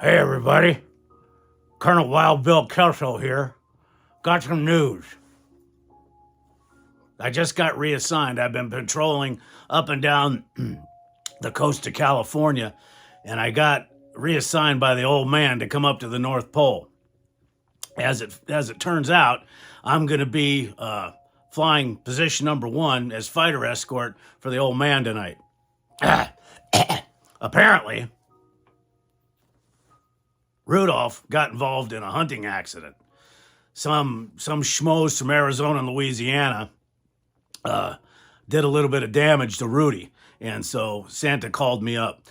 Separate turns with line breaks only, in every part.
Hey everybody, Colonel Wild Bill Kelso here. Got some news. I just got reassigned. I've been patrolling up and down the coast of California, and I got reassigned by the old man to come up to the North Pole. As it turns out, I'm going to be flying position number 1 as fighter escort for the old man tonight. Apparently, Rudolph got involved in a hunting accident. Some schmoes from Arizona and Louisiana did a little bit of damage to Rudy, and so Santa called me up.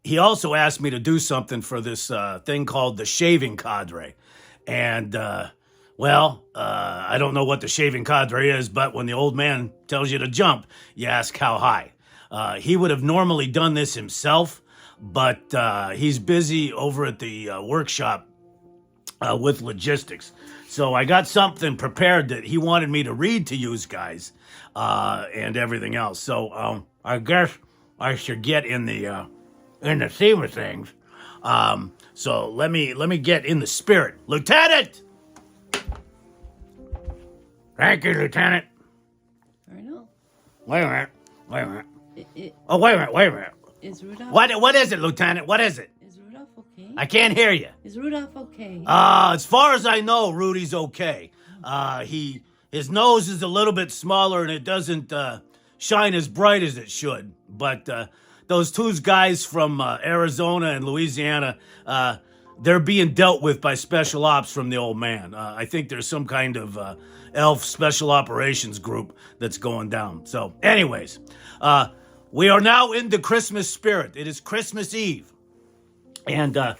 He also asked me to do something for this thing called the shaving cadre. And, I don't know what the shaving cadre is, but when the old man tells you to jump, you ask how high. He would have normally done this himself, but he's busy over at the workshop with logistics. So I got something prepared that he wanted me to read to you guys and everything else. So I guess I should get in the theme of things. So let me get in the spirit. Lieutenant! Thank you, Lieutenant.
I know.
Wait a minute. Wait a minute.
It,
Wait a minute.
is Rudolph?
What is it, Lieutenant? What is it?
Is Rudolph okay?
I can't hear you.
Is Rudolph okay?
As far as I know, Rudy's okay. His nose is a little bit smaller and it doesn't shine as bright as it should. But those two guys from Arizona and Louisiana, they're being dealt with by special ops from the old man. I think there's some kind of elf special operations group that's going down. So, anyways, we are now in the Christmas spirit. It is Christmas Eve. And the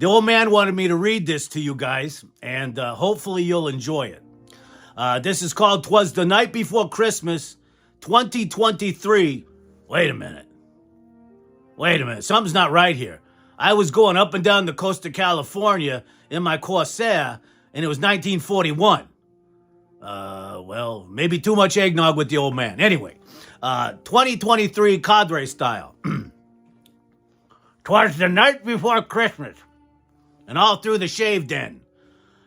old man wanted me to read this to you guys, and hopefully you'll enjoy it. This is called "Twas the Night Before Christmas, 2023. Wait a minute. Something's not right here. I was going up and down the coast of California in my Corsair, and it was 1941. Maybe too much eggnog with the old man. Anyway, 2023 Cadre style. "'Twas the night before Christmas, and all through the shave den,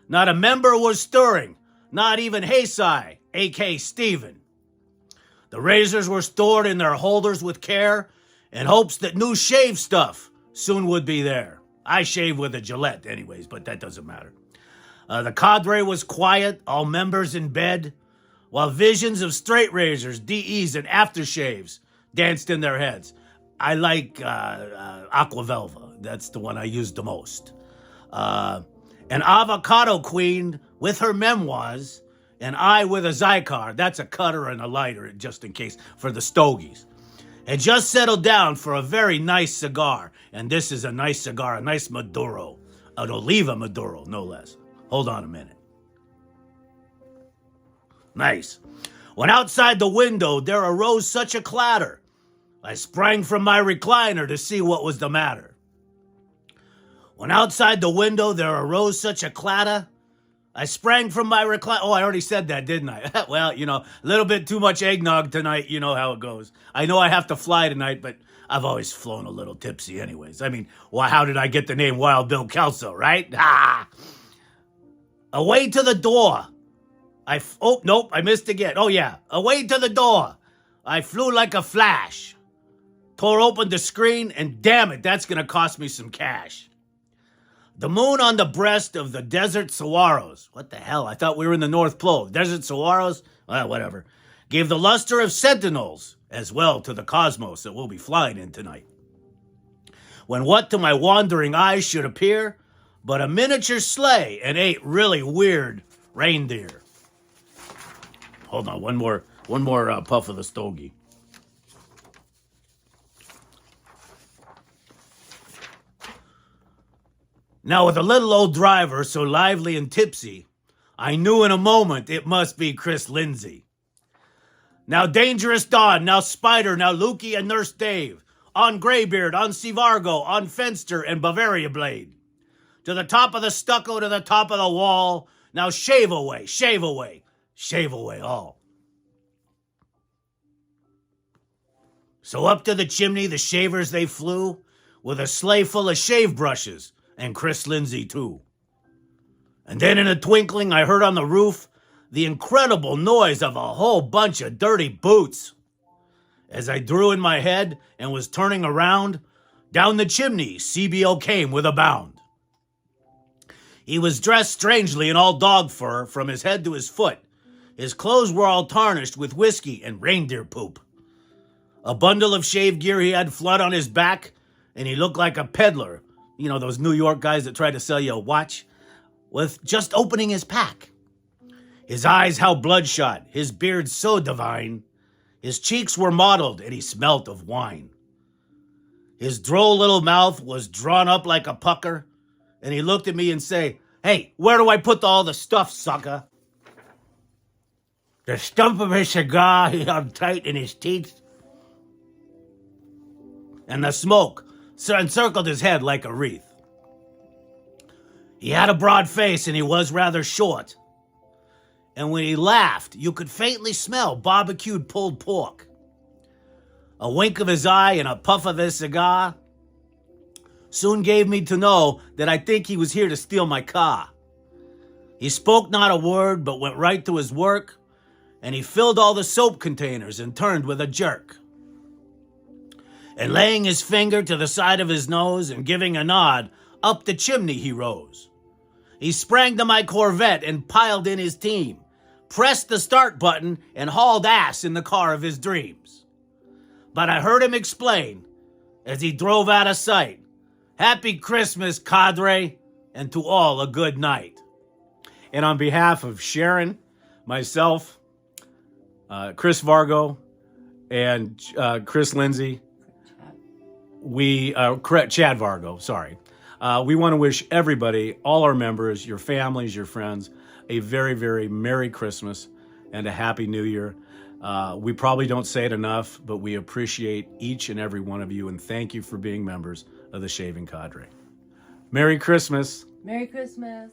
not a member was stirring, not even Haysai, a.k.a. Steven. The razors were stored in their holders with care, in hopes that new shave stuff soon would be there. I shave with a Gillette anyways, but that doesn't matter. The cadre was quiet, all members in bed, while visions of straight razors, DEs, and aftershaves danced in their heads. I like Aquavelva. That's the one I use the most. An avocado queen with her memoirs, and I with a Zycar. That's a cutter and a lighter, just in case, for the stogies. Had just settled down for a very nice cigar. And this is a nice cigar, a nice Maduro. An Oliva Maduro, no less. Hold on a minute. Nice. When outside the window there arose such a clatter, I sprang from my recliner to see what was the matter. When outside the window there arose such a clatter, I sprang from my recliner. Oh, I already said that, didn't I? Well, a little bit too much eggnog tonight. You know how it goes. I know I have to fly tonight, but I've always flown a little tipsy anyways. I mean, how did I get the name Wild Bill Kelso, right? Away to the door. Nope, I missed again. Oh, yeah. Away to the door. I flew like a flash. Tore open the screen, and damn it, that's going to cost me some cash. The moon on the breast of the desert saguaros. What the hell? I thought we were in the North Pole. Desert saguaros? Well, whatever. Gave the luster of sentinels as well to the cosmos that we'll be flying in tonight. When what to my wandering eyes should appear but a miniature sleigh and 8 really weird reindeer. Hold on, one more puff of the stogie. Now, with a little old driver so lively and tipsy, I knew in a moment it must be Chris Lindsay. Now Dangerous Don, now Spider, now Lukey and Nurse Dave, on Greybeard, on Seavargo, on Fenster and Bavaria Blade. To the top of the stucco, to the top of the wall, now shave away, shave away, shave away all. So up to the chimney the shavers they flew, with a sleigh full of shave brushes and Chris Lindsay too. And then in a twinkling, I heard on the roof the incredible noise of a whole bunch of dirty boots. As I drew in my head and was turning around, down the chimney CBO came with a bound. He was dressed strangely in all dog fur from his head to his foot. His clothes were all tarnished with whiskey and reindeer poop. A bundle of shave gear he had flood on his back, and he looked like a peddler. You know, those New York guys that try to sell you a watch, with just opening his pack. His eyes how bloodshot, his beard so divine. His cheeks were mottled, and he smelt of wine. His droll little mouth was drawn up like a pucker, and he looked at me and say, "Hey, where do I put all the stuff, sucker?" The stump of his cigar he held tight in his teeth, and the smoke encircled his head like a wreath. He had a broad face, and he was rather short. And when he laughed, you could faintly smell barbecued pulled pork. A wink of his eye and a puff of his cigar soon gave me to know that I think he was here to steal my car. He spoke not a word, but went right to his work, and he filled all the soap containers and turned with a jerk. And laying his finger to the side of his nose and giving a nod, up the chimney he rose. He sprang to my Corvette and piled in his team, pressed the start button, and hauled ass in the car of his dreams. But I heard him explain, as he drove out of sight, "Happy Christmas, Cadre, and to all a good night." And on behalf of Sharon, myself, Chris Vargo, and Chris Lindsay, Chad Vargo, sorry. We want to wish everybody, all our members, your families, your friends, a very, very Merry Christmas and a Happy New Year. We probably don't say it enough, but we appreciate each and every one of you, and thank you for being members of the Shaving Cadre. Merry Christmas.
Merry Christmas.